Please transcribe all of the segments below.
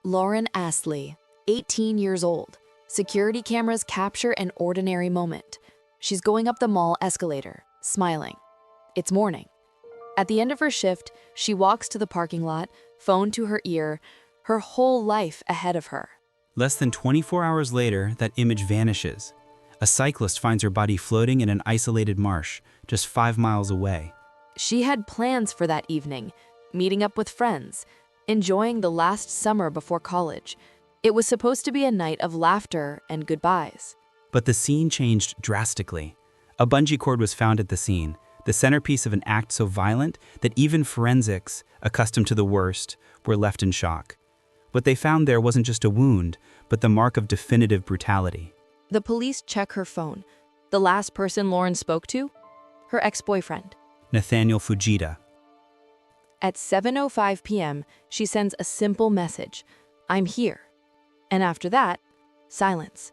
Lauren Astley, 18 years old. Security cameras capture an ordinary moment. She's going up the mall escalator, smiling. It's morning. At the end of her shift, she walks to the parking lot, phone to her ear, her whole life ahead of her. Less than 24 hours later, that image vanishes. A cyclist finds her body floating in an isolated marsh, just 5 miles away. She had plans for that evening, meeting up with friends, enjoying the last summer before college. It was supposed to be a night of laughter and goodbyes. But the scene changed drastically. A bungee cord was found at the scene, the centerpiece of an act so violent that even forensics, accustomed to the worst, were left in shock. What they found there wasn't just a wound, but the mark of definitive brutality. The police check her phone. The last person Lauren spoke to? Her ex-boyfriend. Nathaniel Fujita. At 7:05 p.m., she sends a simple message, "I'm here." And after that, silence.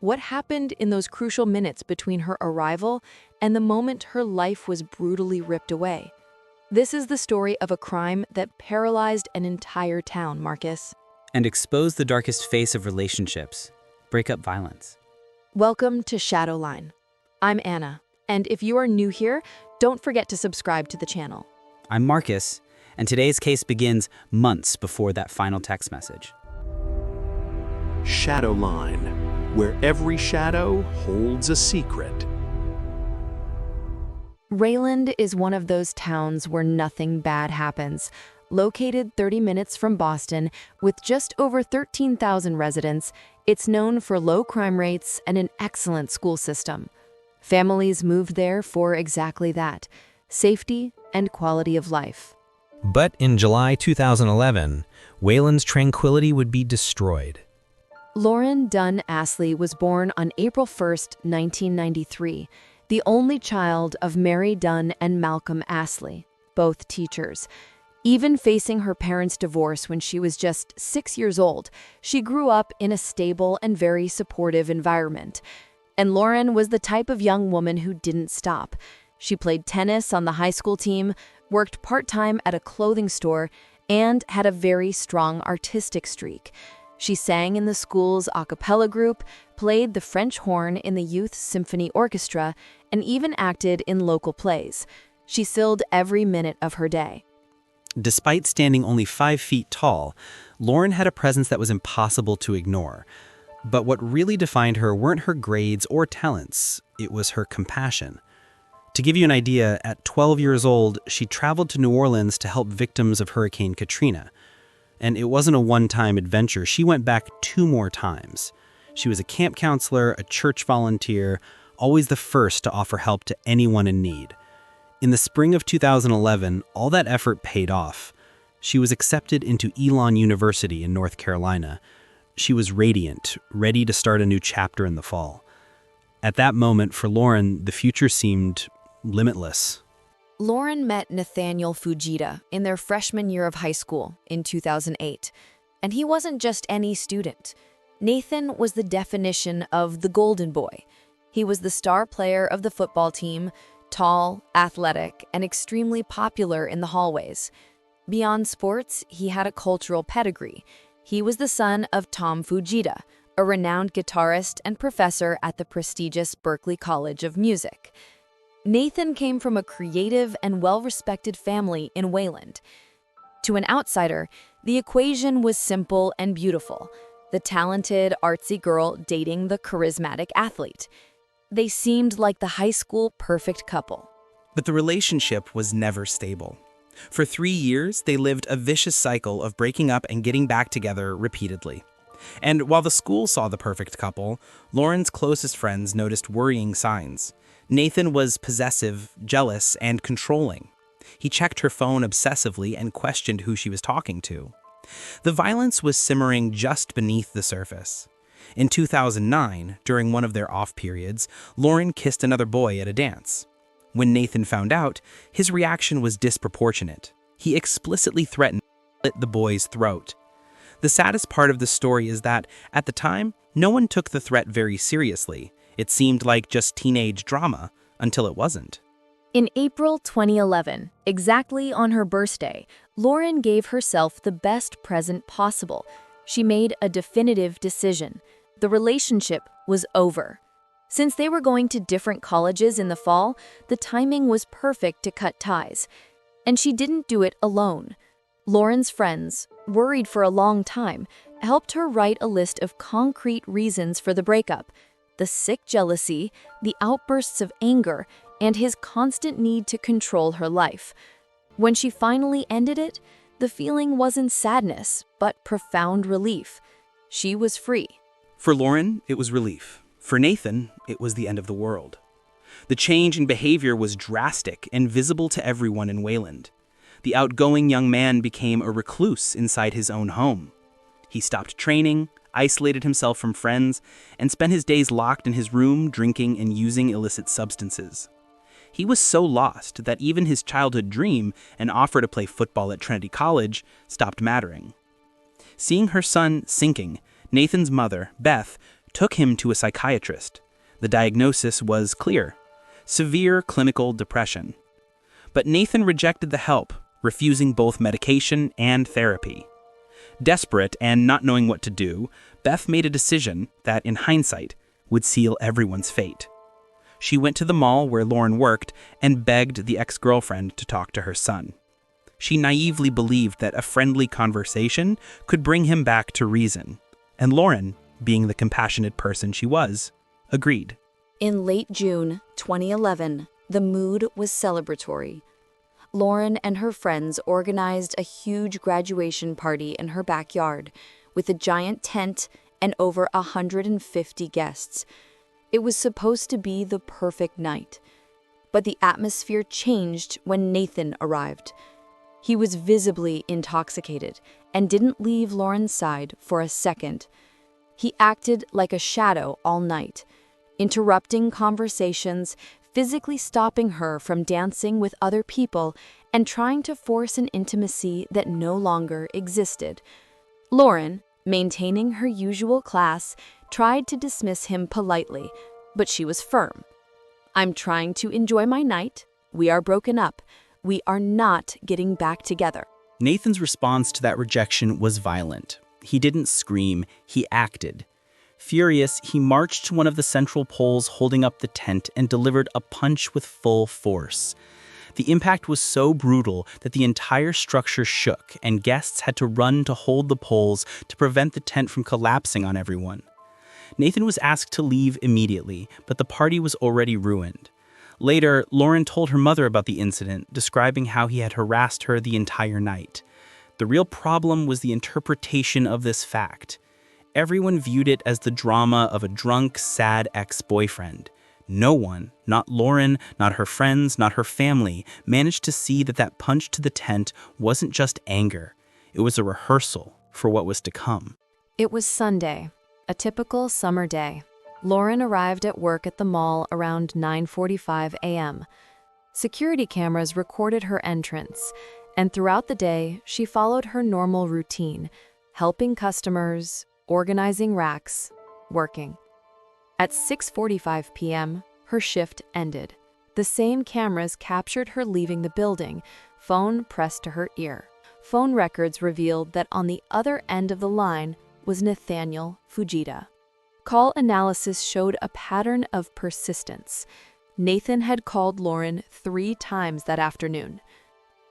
What happened in those crucial minutes between her arrival and the moment her life was brutally ripped away? This is the story of a crime that paralyzed an entire town, Marcus. And exposed the darkest face of relationships, breakup violence. Welcome to Shadowline. I'm Anna, and if you are new here, don't forget to subscribe to the channel. I'm Marcus, and today's case begins months before that final text message. Shadowline, where every shadow holds a secret. Rayland is one of those towns where nothing bad happens. Located 30 minutes from Boston, with just over 13,000 residents, it's known for low crime rates and an excellent school system. Families moved there for exactly that, safety and quality of life. But in July 2011, Wayland's tranquility would be destroyed. Lauren Dunn Astley was born on April 1st, 1993, the only child of Mary Dunn and Malcolm Astley, both teachers. Even facing her parents' divorce when she was just 6 years old, she grew up in a stable and very supportive environment. And Lauren was the type of young woman who didn't stop. She played tennis on the high school team, worked part-time at a clothing store, and had a very strong artistic streak. She sang in the school's a cappella group, played the French horn in the youth symphony orchestra, and even acted in local plays. She filled every minute of her day. Despite standing only 5 feet tall, Lauren had a presence that was impossible to ignore. But what really defined her weren't her grades or talents, it was her compassion. To give you an idea, at 12 years old, she traveled to New Orleans to help victims of Hurricane Katrina. And it wasn't a one-time adventure, she went back 2 more times. She was a camp counselor, a church volunteer, always the first to offer help to anyone in need. In the spring of 2011, all that effort paid off. She was accepted into Elon University in North Carolina. She was radiant, ready to start a new chapter in the fall. At that moment, for Lauren, the future seemed limitless. Lauren met Nathaniel Fujita in their freshman year of high school in 2008. And he wasn't just any student. Nathan was the definition of the golden boy. He was the star player of the football team, tall, athletic, and extremely popular in the hallways. Beyond sports, he had a cultural pedigree. He was the son of Tom Fujita, a renowned guitarist and professor at the prestigious Berklee College of Music. Nathan came from a creative and well-respected family in Wayland. To an outsider, the equation was simple and beautiful: the talented, artsy girl dating the charismatic athlete. They seemed like the high school perfect couple. But the relationship was never stable. For 3 years, they lived a vicious cycle of breaking up and getting back together repeatedly. And while the school saw the perfect couple, Lauren's closest friends noticed worrying signs. Nathan was possessive, jealous, and controlling. He checked her phone obsessively and questioned who she was talking to. The violence was simmering just beneath the surface. In 2009, during one of their off periods, Lauren kissed another boy at a dance. When Nathan found out, his reaction was disproportionate. He explicitly threatened to slit the boy's throat. The saddest part of the story is that, at the time, no one took the threat very seriously. It seemed like just teenage drama, until it wasn't. In April 2011, exactly on her birthday, Lauren gave herself the best present possible. She made a definitive decision. The relationship was over. Since they were going to different colleges in the fall, the timing was perfect to cut ties. And she didn't do it alone. Lauren's friends, worried for a long time, helped her write a list of concrete reasons for the breakup: the sick jealousy, the outbursts of anger, and his constant need to control her life. When she finally ended it, the feeling wasn't sadness, but profound relief. She was free. For Lauren, it was relief. For Nathan, it was the end of the world. The change in behavior was drastic and visible to everyone in Wayland. The outgoing young man became a recluse inside his own home. He stopped training, isolated himself from friends, and spent his days locked in his room drinking and using illicit substances. He was so lost that even his childhood dream, an offer to play football at Trinity College, stopped mattering. Seeing her son sinking, Nathan's mother, Beth, took him to a psychiatrist. The diagnosis was clear: severe clinical depression. But Nathan rejected the help, refusing both medication and therapy. Desperate and not knowing what to do, Beth made a decision that, in hindsight, would seal everyone's fate. She went to the mall where Lauren worked and begged the ex-girlfriend to talk to her son. She naively believed that a friendly conversation could bring him back to reason, and Lauren, being the compassionate person she was, agreed. In late June 2011, the mood was celebratory. Lauren and her friends organized a huge graduation party in her backyard with a giant tent and over 150 guests. It was supposed to be the perfect night. But the atmosphere changed when Nathan arrived. He was visibly intoxicated and didn't leave Lauren's side for a second. He acted like a shadow all night, interrupting conversations, physically stopping her from dancing with other people, and trying to force an intimacy that no longer existed. Lauren, maintaining her usual class, tried to dismiss him politely, but she was firm. "I'm trying to enjoy my night. We are broken up. We are not getting back together." Nathan's response to that rejection was violent. He didn't scream, he acted. Furious, he marched to one of the central poles holding up the tent and delivered a punch with full force. The impact was so brutal that the entire structure shook, and guests had to run to hold the poles to prevent the tent from collapsing on everyone. Nathan was asked to leave immediately, but the party was already ruined. Later, Lauren told her mother about the incident, describing how he had harassed her the entire night. The real problem was the interpretation of this fact. Everyone viewed it as the drama of a drunk, sad ex-boyfriend. No one, not Lauren, not her friends, not her family, managed to see that that punch to the tent wasn't just anger. It was a rehearsal for what was to come. It was Sunday, a typical summer day. Lauren arrived at work at the mall around 9:45 a.m. Security cameras recorded her entrance, and throughout the day, she followed her normal routine, helping customers, organizing racks, working. At 6:45 p.m., her shift ended. The same cameras captured her leaving the building, phone pressed to her ear. Phone records revealed that on the other end of the line was Nathaniel Fujita. Call analysis showed a pattern of persistence. Nathan had called Lauren 3 times that afternoon.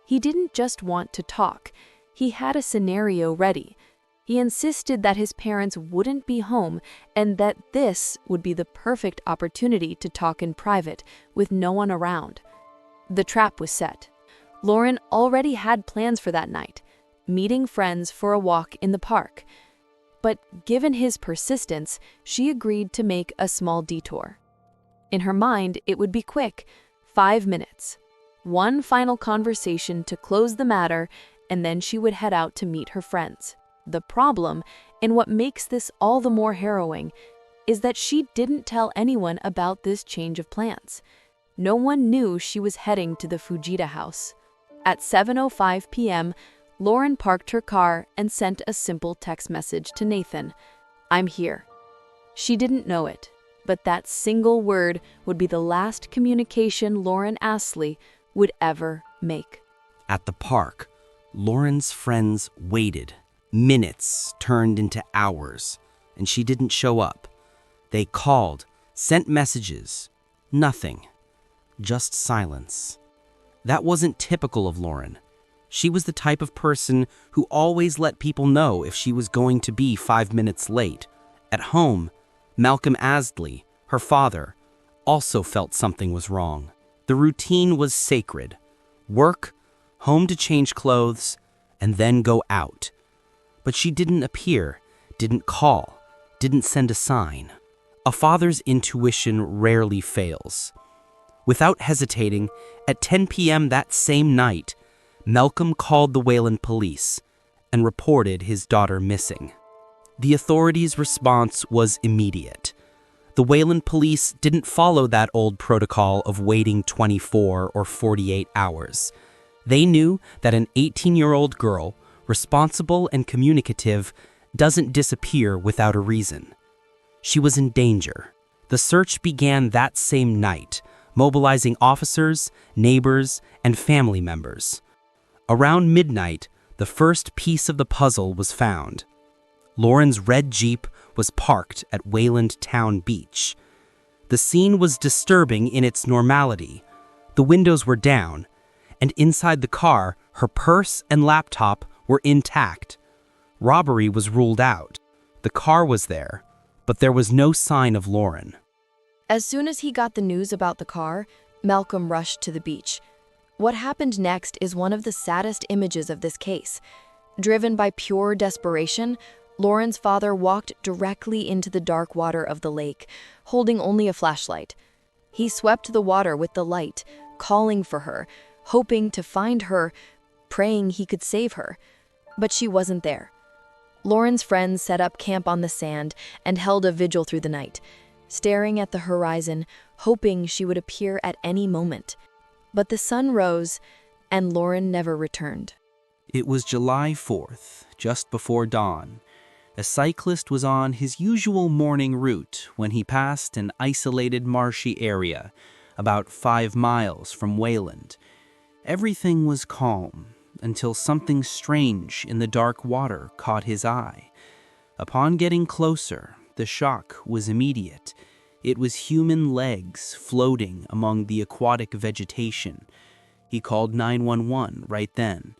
He didn't just want to talk. He had a scenario ready. He insisted that his parents wouldn't be home and that this would be the perfect opportunity to talk in private with no one around. The trap was set. Lauren already had plans for that night, meeting friends for a walk in the park. But given his persistence, she agreed to make a small detour. In her mind, it would be quick, 5 minutes. One final conversation to close the matter, and then she would head out to meet her friends. The problem, and what makes this all the more harrowing, is that she didn't tell anyone about this change of plans. No one knew she was heading to the Fujita house. At 7:05 p.m., Lauren parked her car and sent a simple text message to Nathan. "I'm here." She didn't know it, but that single word would be the last communication Lauren Astley would ever make. At the park, Lauren's friends waited, Minutes turned into hours, and she didn't show up. They called, sent messages. Nothing. Just silence. That wasn't typical of Lauren. She was the type of person who always let people know if she was going to be 5 minutes late. At home, Malcolm Astley, her father, also felt something was wrong. The routine was sacred. Work, home to change clothes, and then go out. But she didn't appear, didn't call, didn't send a sign. A father's intuition rarely fails. Without hesitating, at 10 p.m. that same night, Malcolm called the Wayland police and reported his daughter missing. The authorities' response was immediate. The Wayland police didn't follow that old protocol of waiting 24 or 48 hours. They knew that an 18-year-old girl, responsible and communicative, doesn't disappear without a reason. She was in danger. The search began that same night, mobilizing officers, neighbors, and family members. Around midnight, the first piece of the puzzle was found. Lauren's red Jeep was parked at Wayland Town Beach. The scene was disturbing in its normality. The windows were down, and inside the car, her purse and laptop were intact. Robbery was ruled out. The car was there, but there was no sign of Lauren. As soon as he got the news about the car, Malcolm rushed to the beach. What happened next is one of the saddest images of this case. Driven by pure desperation, Lauren's father walked directly into the dark water of the lake, holding only a flashlight. He swept the water with the light, calling for her, hoping to find her, praying he could save her. But she wasn't there. Lauren's friends set up camp on the sand and held a vigil through the night, staring at the horizon, hoping she would appear at any moment. But the sun rose, and Lauren never returned. It was July 4th, just before dawn. A cyclist was on his usual morning route when he passed an isolated marshy area, about 5 miles from Wayland. Everything was calm, until something strange in the dark water caught his eye. Upon getting closer, the shock was immediate. It was human legs floating among the aquatic vegetation. He called 911 right then.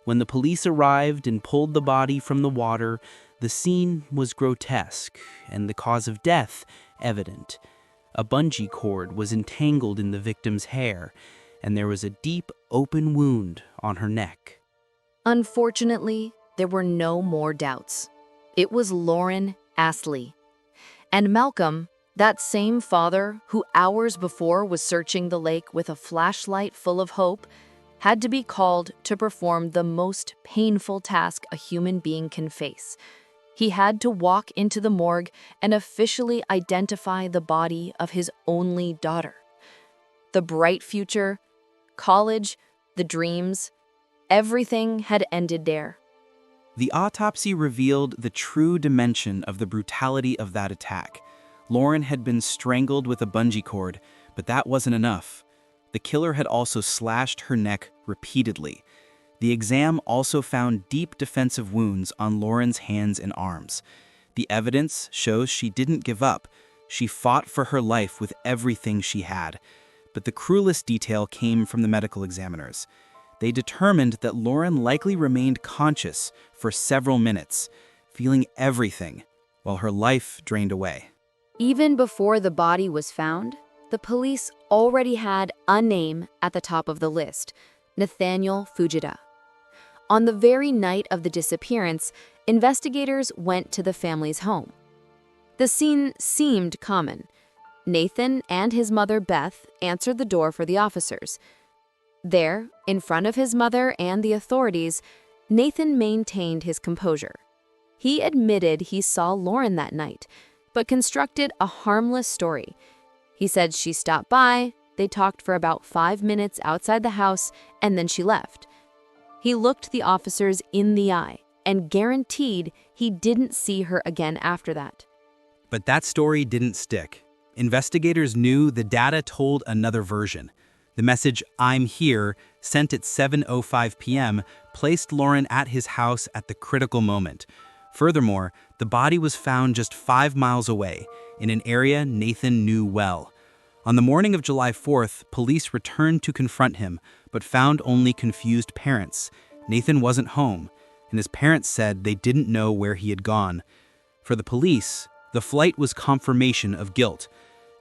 When the police arrived and pulled the body from the water, the scene was grotesque and the cause of death evident. A bungee cord was entangled in the victim's hair, and there was a deep, open wound on her neck. Unfortunately, there were no more doubts. It was Lauren Astley. And Malcolm, that same father who hours before was searching the lake with a flashlight full of hope, had to be called to perform the most painful task a human being can face. He had to walk into the morgue and officially identify the body of his only daughter. The bright future, college, the dreams, everything had ended there. The autopsy revealed the true dimension of the brutality of that attack. Lauren had been strangled with a bungee cord, but that wasn't enough. The killer had also slashed her neck repeatedly. The exam also found deep defensive wounds on Lauren's hands and arms. The evidence shows she didn't give up. She fought for her life with everything she had. But the cruelest detail came from the medical examiners. They determined that Lauren likely remained conscious for several minutes, feeling everything, while her life drained away. Even before the body was found, the police already had a name at the top of the list: Nathaniel Fujita. On the very night of the disappearance, investigators went to the family's home. The scene seemed common. Nathan and his mother Beth answered the door for the officers. There, in front of his mother and the authorities, Nathan maintained his composure. He admitted he saw Lauren that night, but constructed a harmless story. He said she stopped by, they talked for about 5 minutes outside the house, and then she left. He looked the officers in the eye and guaranteed he didn't see her again after that. But that story didn't stick. Investigators knew the data told another version. The message, "I'm here," sent at 7:05 p.m., placed Lauren at his house at the critical moment. Furthermore, the body was found just 5 miles away, in an area Nathan knew well. On the morning of July 4th, police returned to confront him, but found only confused parents. Nathan wasn't home, and his parents said they didn't know where he had gone. For the police, the flight was confirmation of guilt.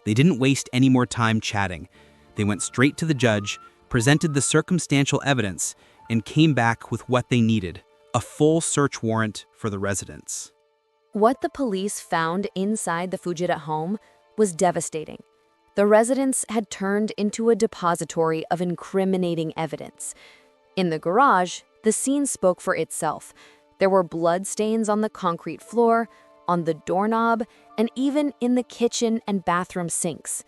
They didn't waste any more time chatting. They went straight to the judge, presented the circumstantial evidence, and came back with what they needed: a full search warrant for the residence. What the police found inside the Fujita home was devastating. The residence had turned into a depository of incriminating evidence. In the garage, the scene spoke for itself. There were blood stains on the concrete floor, on the doorknob, and even in the kitchen and bathroom sinks.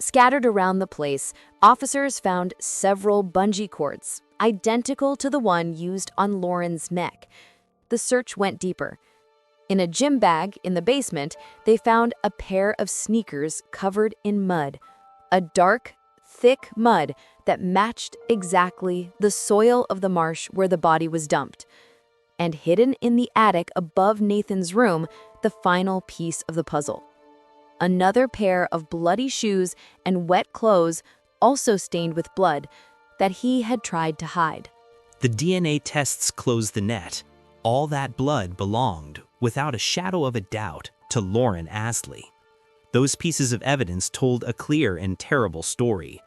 Scattered around the place, officers found several bungee cords, identical to the one used on Lauren's neck. The search went deeper. In a gym bag in the basement, they found a pair of sneakers covered in mud, a dark, thick mud that matched exactly the soil of the marsh where the body was dumped. And hidden in the attic above Nathan's room, the final piece of the puzzle. Another pair of bloody shoes and wet clothes, also stained with blood, that he had tried to hide. The DNA tests closed the net. All that blood belonged, without a shadow of a doubt, to Lauren Astley. Those pieces of evidence told a clear and terrible story.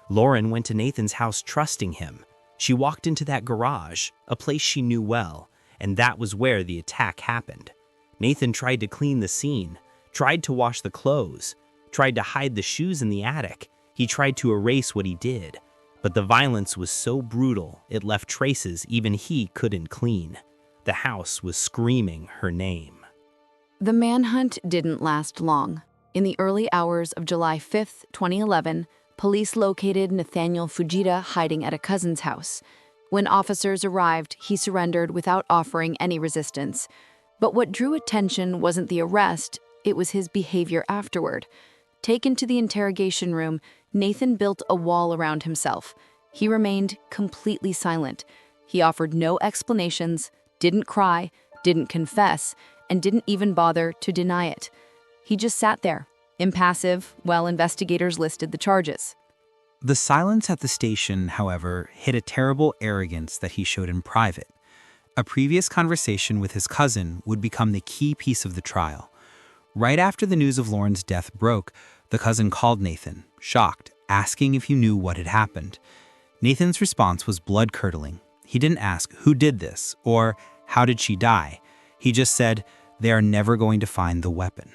Lauren went to Nathan's house trusting him. She walked into that garage, a place she knew well, and that was where the attack happened. Nathan tried to clean the scene, tried to wash the clothes, tried to hide the shoes in the attic. He tried to erase what he did. But the violence was so brutal, it left traces even he couldn't clean. The house was screaming her name. The manhunt didn't last long. In the early hours of July 5, 2011, police located Nathaniel Fujita hiding at a cousin's house. When officers arrived, he surrendered without offering any resistance. But what drew attention wasn't the arrest, it was his behavior afterward. Taken to the interrogation room, Nathan built a wall around himself. He remained completely silent. He offered no explanations, didn't cry, didn't confess, and didn't even bother to deny it. He just sat there, impassive, while investigators listed the charges. The silence at the station, however, hid a terrible arrogance that he showed in private. A previous conversation with his cousin would become the key piece of the trial. Right after the news of Lauren's death broke, the cousin called Nathan, shocked, asking if he knew what had happened. Nathan's response was blood-curdling. He didn't ask who did this or how did she die. He just said, they are never going to find the weapon.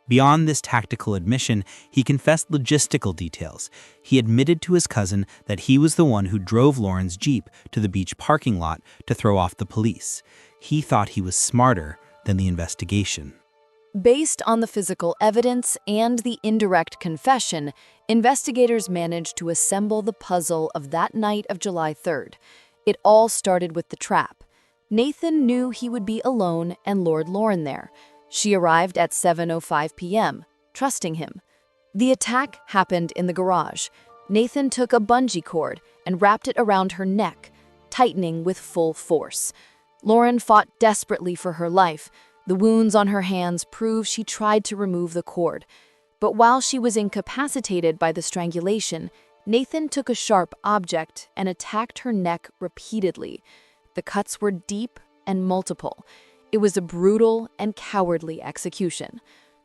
Beyond this tactical admission, he confessed logistical details. He admitted to his cousin that he was the one who drove Lauren's Jeep to the beach parking lot to throw off the police. He thought he was smarter than the investigation. Based on the physical evidence and the indirect confession, investigators managed to assemble the puzzle of that night of July 3rd. It all started with the trap. Nathan knew he would be alone and lured Lauren there. She arrived at 7:05 p.m., trusting him. The attack happened in the garage. Nathan took a bungee cord and wrapped it around her neck, tightening with full force. Lauren fought desperately for her life. The wounds on her hands prove she tried to remove the cord. But while she was incapacitated by the strangulation, Nathan took a sharp object and attacked her neck repeatedly. The cuts were deep and multiple. It was a brutal and cowardly execution.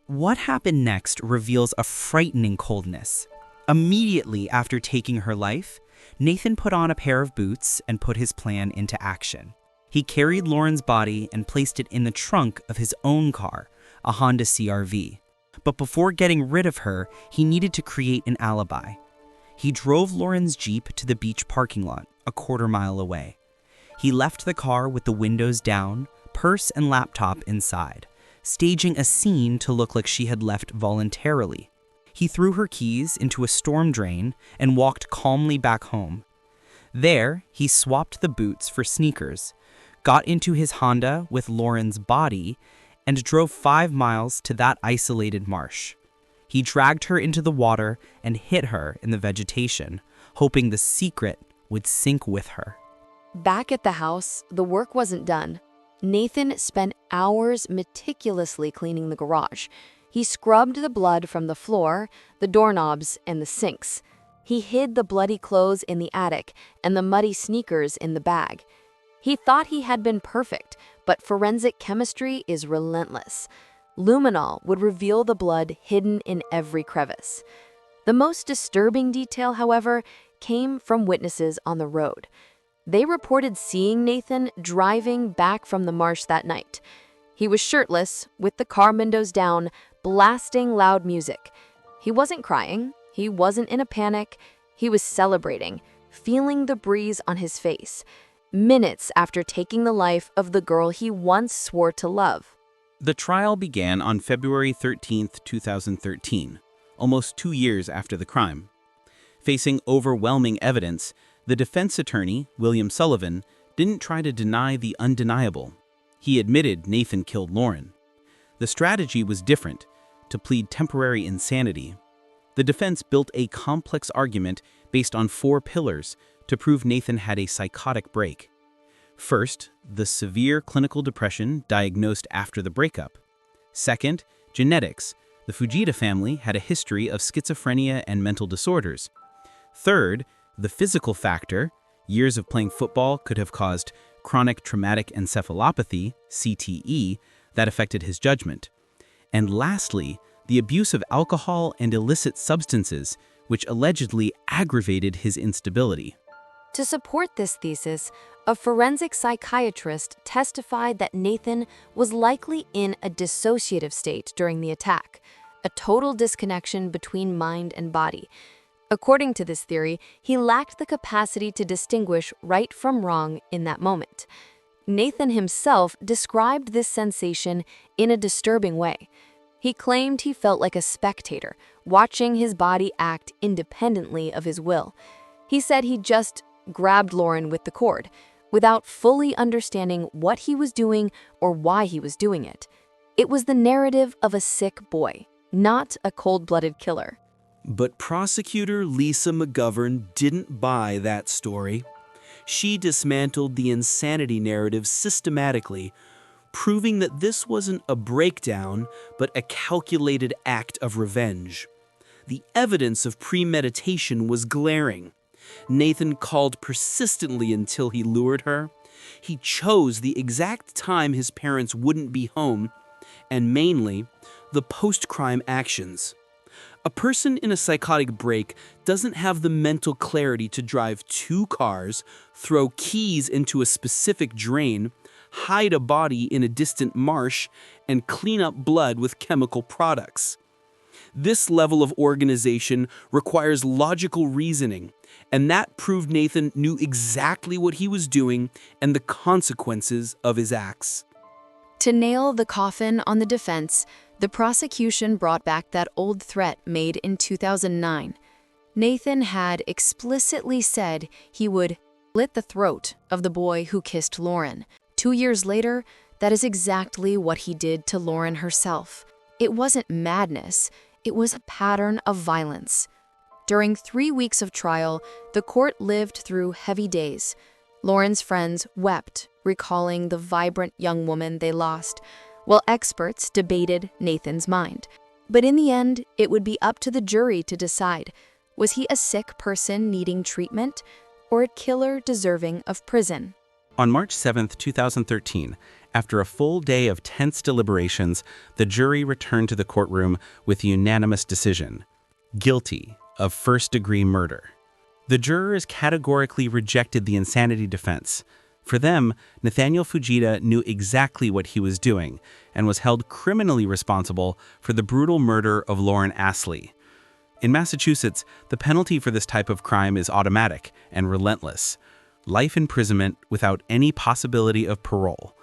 What happened next reveals a frightening coldness. Immediately after taking her life, Nathan put on a pair of boots and put his plan into action. He carried Lauren's body and placed it in the trunk of his own car, a Honda CR-V. But before getting rid of her, he needed to create an alibi. He drove Lauren's Jeep to the beach parking lot, a quarter-mile away. He left the car with the windows down, purse and laptop inside, staging a scene to look like she had left voluntarily. He threw her keys into a storm drain and walked calmly back home. There, he swapped the boots for sneakers, got into his Honda with Lauren's body, and drove 5 miles to that isolated marsh. He dragged her into the water and hid her in the vegetation, hoping the secret would sink with her. Back at the house, the work wasn't done. Nathan spent hours meticulously cleaning the garage. He scrubbed the blood from the floor, the doorknobs, and the sinks. He hid the bloody clothes in the attic and the muddy sneakers in the bag. He thought he had been perfect, but forensic chemistry is relentless. Luminol would reveal the blood hidden in every crevice. The most disturbing detail, however, came from witnesses on the road. They reported seeing Nathan driving back from the marsh that night. He was shirtless, with the car windows down, blasting loud music. He wasn't crying. He wasn't in a panic. He was celebrating, feeling the breeze on his face, minutes after taking the life of the girl he once swore to love. The trial began on February 13, 2013, almost 2 years after the crime. Facing overwhelming evidence, the defense attorney, William Sullivan, didn't try to deny the undeniable. He admitted Nathan killed Lauren. The strategy was different, to plead temporary insanity. The defense built a complex argument based on 4 pillars to prove Nathan had a psychotic break. First, the severe clinical depression diagnosed after the breakup. Second, genetics. The Fujita family had a history of schizophrenia and mental disorders. Third, the physical factor. Years of playing football could have caused chronic traumatic encephalopathy, CTE, that affected his judgment. And lastly, the abuse of alcohol and illicit substances, which allegedly aggravated his instability. To support this thesis, a forensic psychiatrist testified that Nathan was likely in a dissociative state during the attack, a total disconnection between mind and body. According to this theory, he lacked the capacity to distinguish right from wrong in that moment. Nathan himself described this sensation in a disturbing way. He claimed he felt like a spectator, watching his body act independently of his will. He said he just grabbed Lauren with the cord, without fully understanding what he was doing or why he was doing it. It was the narrative of a sick boy, not a cold-blooded killer. But prosecutor Lisa McGovern didn't buy that story. She dismantled the insanity narrative systematically, proving that this wasn't a breakdown, but a calculated act of revenge. The evidence of premeditation was glaring. Nathan called persistently until he lured her. He chose the exact time his parents wouldn't be home, and mainly, the post-crime actions. A person in a psychotic break doesn't have the mental clarity to drive 2 cars, throw keys into a specific drain, hide a body in a distant marsh, and clean up blood with chemical products. This level of organization requires logical reasoning, and that proved Nathan knew exactly what he was doing and the consequences of his acts. To nail the coffin on the defense, the prosecution brought back that old threat made in 2009. Nathan had explicitly said he would slit the throat of the boy who kissed Lauren. 2 years later, that is exactly what he did to Lauren herself. It wasn't madness, it was a pattern of violence. During 3 weeks of trial, the court lived through heavy days. Lauren's friends wept, recalling the vibrant young woman they lost, while experts debated Nathan's mind. But in the end, it would be up to the jury to decide, was he a sick person needing treatment or a killer deserving of prison? On March 7, 2013, after a full day of tense deliberations, the jury returned to the courtroom with a unanimous decision: guilty of first-degree murder. The jurors categorically rejected the insanity defense. For them, Nathaniel Fujita knew exactly what he was doing and was held criminally responsible for the brutal murder of Lauren Astley. In Massachusetts, the penalty for this type of crime is automatic and relentless: life imprisonment without any possibility of parole.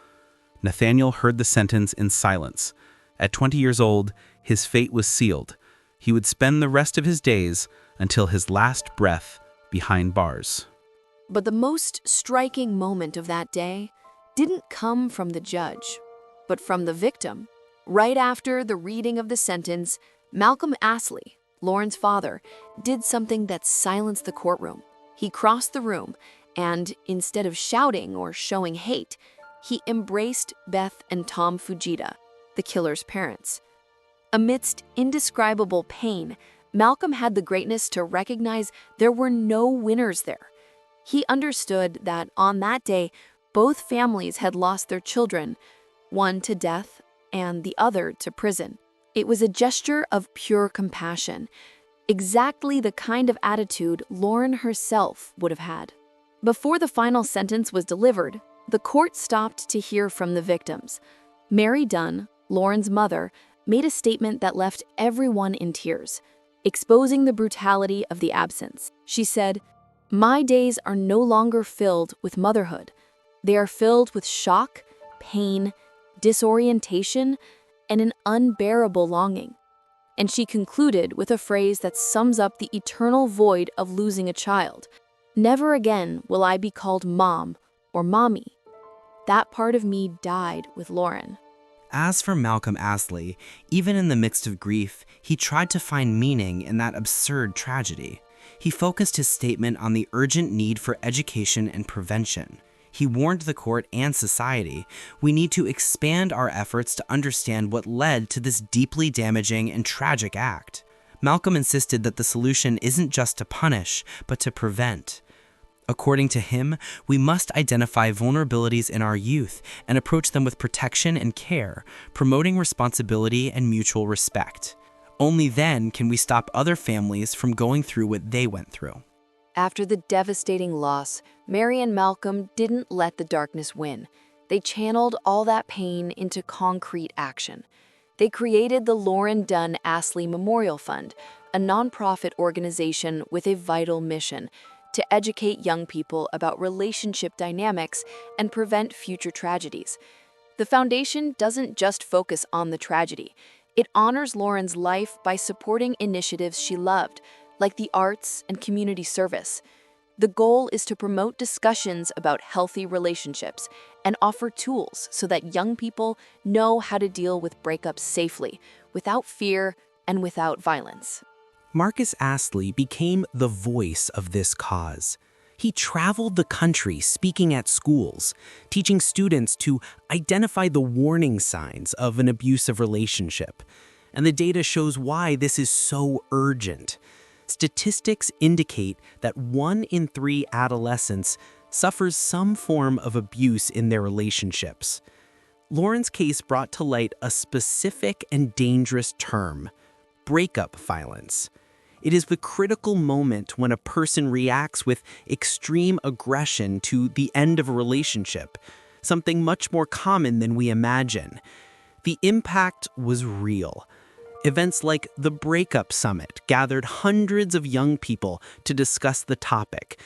Nathaniel heard the sentence in silence. At 20 years old, his fate was sealed. He would spend the rest of his days until his last breath behind bars. But the most striking moment of that day didn't come from the judge, but from the victim. Right after the reading of the sentence, Malcolm Astley, Lauren's father, did something that silenced the courtroom. He crossed the room and, instead of shouting or showing hate, he embraced Beth and Tom Fujita, the killer's parents. Amidst indescribable pain, Malcolm had the greatness to recognize there were no winners there. He understood that on that day, both families had lost their children, one to death and the other to prison. It was a gesture of pure compassion, exactly the kind of attitude Lauren herself would have had. Before the final sentence was delivered, the court stopped to hear from the victims. Mary Dunn, Lauren's mother, made a statement that left everyone in tears, exposing the brutality of the absence. She said, "My days are no longer filled with motherhood. They are filled with shock, pain, disorientation, and an unbearable longing." And she concluded with a phrase that sums up the eternal void of losing a child. "Never again will I be called mom or mommy. That part of me died with Lauren." As for Malcolm Astley, even in the midst of grief, he tried to find meaning in that absurd tragedy. He focused his statement on the urgent need for education and prevention. He warned the court and society, we need to expand our efforts to understand what led to this deeply damaging and tragic act. Malcolm insisted that the solution isn't just to punish, but to prevent. According to him, we must identify vulnerabilities in our youth and approach them with protection and care, promoting responsibility and mutual respect. Only then can we stop other families from going through what they went through. After the devastating loss, Mary and Malcolm didn't let the darkness win. They channeled all that pain into concrete action. They created the Lauren Dunn Astley Memorial Fund, a nonprofit organization with a vital mission to educate young people about relationship dynamics and prevent future tragedies. The foundation doesn't just focus on the tragedy. It honors Lauren's life by supporting initiatives she loved, like the arts and community service. The goal is to promote discussions about healthy relationships and offer tools so that young people know how to deal with breakups safely, without fear and without violence. Marcus Astley became the voice of this cause. He traveled the country speaking at schools, teaching students to identify the warning signs of an abusive relationship. And the data shows why this is so urgent. Statistics indicate that 1 in 3 adolescents suffers some form of abuse in their relationships. Lauren's case brought to light a specific and dangerous term: breakup violence. It is the critical moment when a person reacts with extreme aggression to the end of a relationship, something much more common than we imagine. The impact was real. Events like the Breakup Summit gathered hundreds of young people to discuss the topic.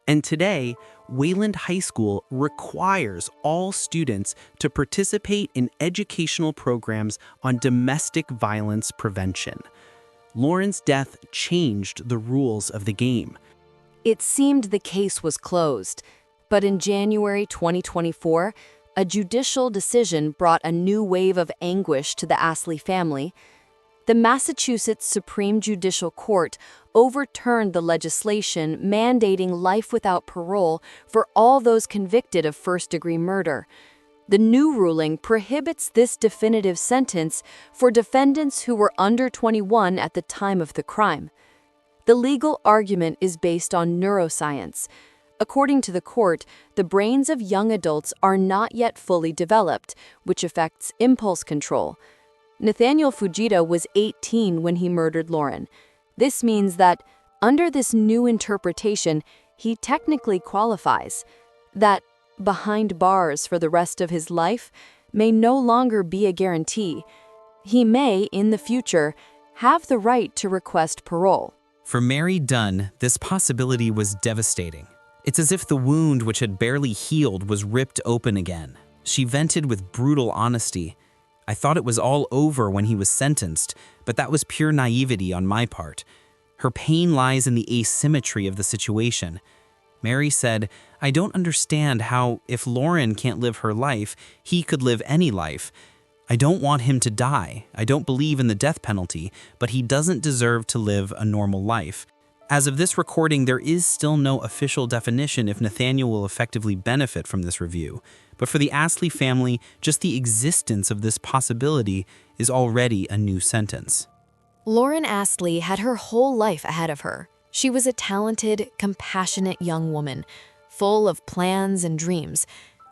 And today, Wayland High School requires all students to participate in educational programs on domestic violence prevention. Lauren's death changed the rules of the game. It seemed the case was closed, but in January 2024, a judicial decision brought a new wave of anguish to the Astley family. The Massachusetts Supreme Judicial Court overturned the legislation mandating life without parole for all those convicted of first-degree murder. The new ruling prohibits this definitive sentence for defendants who were under 21 at the time of the crime. The legal argument is based on neuroscience. According to the court, the brains of young adults are not yet fully developed, which affects impulse control. Nathaniel Fujita was 18 when he murdered Lauren. This means that, under this new interpretation, he technically qualifies. That behind bars for the rest of his life may no longer be a guarantee. He may, in the future, have the right to request parole. For Mary Dunn, this possibility was devastating. It's as if the wound which had barely healed was ripped open again. She vented with brutal honesty. "I thought it was all over when he was sentenced, but that was pure naivety on my part. Her pain lies in the asymmetry of the situation." Mary said, "I don't understand how, if Lauren can't live her life, he could live any life. I don't want him to die. I don't believe in the death penalty, but he doesn't deserve to live a normal life. As of this recording, there is still no official definition if Nathaniel will effectively benefit from this review. But for the Astley family, just the existence of this possibility is already a new sentence. Lauren Astley had her whole life ahead of her. She was a talented, compassionate young woman, full of plans and dreams.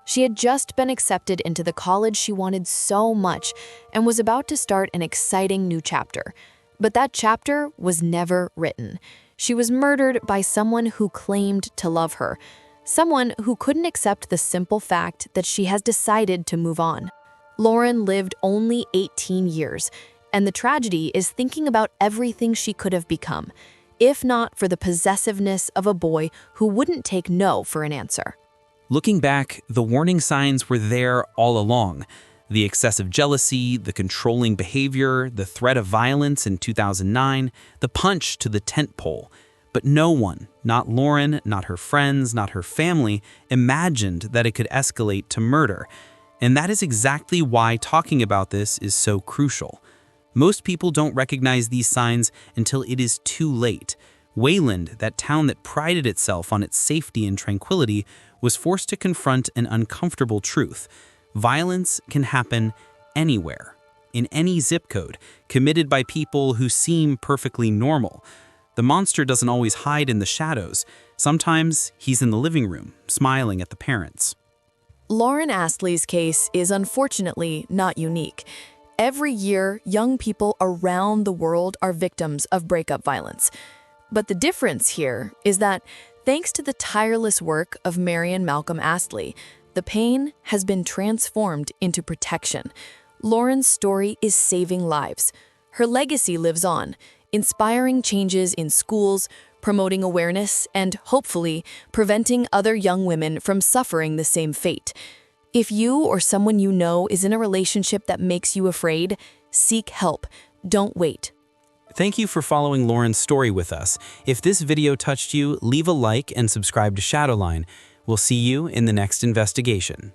She had just been accepted into the college she wanted so much and was about to start an exciting new chapter. But that chapter was never written. She was murdered by someone who claimed to love her, someone who couldn't accept the simple fact that she has decided to move on. Lauren lived only 18 years, and the tragedy is thinking about everything she could have become, if not for the possessiveness of a boy who wouldn't take no for an answer. Looking back, the warning signs were there all along. The excessive jealousy, the controlling behavior, the threat of violence in 2009, the punch to the tent pole. But no one, not Lauren, not her friends, not her family, imagined that it could escalate to murder. And that is exactly why talking about this is so crucial. Most people don't recognize these signs until it is too late. Wayland, that town that prided itself on its safety and tranquility, was forced to confront an uncomfortable truth. Violence can happen anywhere, in any zip code, committed by people who seem perfectly normal. The monster doesn't always hide in the shadows. Sometimes he's in the living room, smiling at the parents. Lauren Astley's case is unfortunately not unique. Every year, young people around the world are victims of breakup violence. But the difference here is that, thanks to the tireless work of Mary and Malcolm Astley, the pain has been transformed into protection. Lauren's story is saving lives. Her legacy lives on, inspiring changes in schools, promoting awareness, and hopefully preventing other young women from suffering the same fate. If you or someone you know is in a relationship that makes you afraid, seek help. Don't wait. Thank you for following Lauren's story with us. If this video touched you, leave a like and subscribe to Shadowline. We'll see you in the next investigation.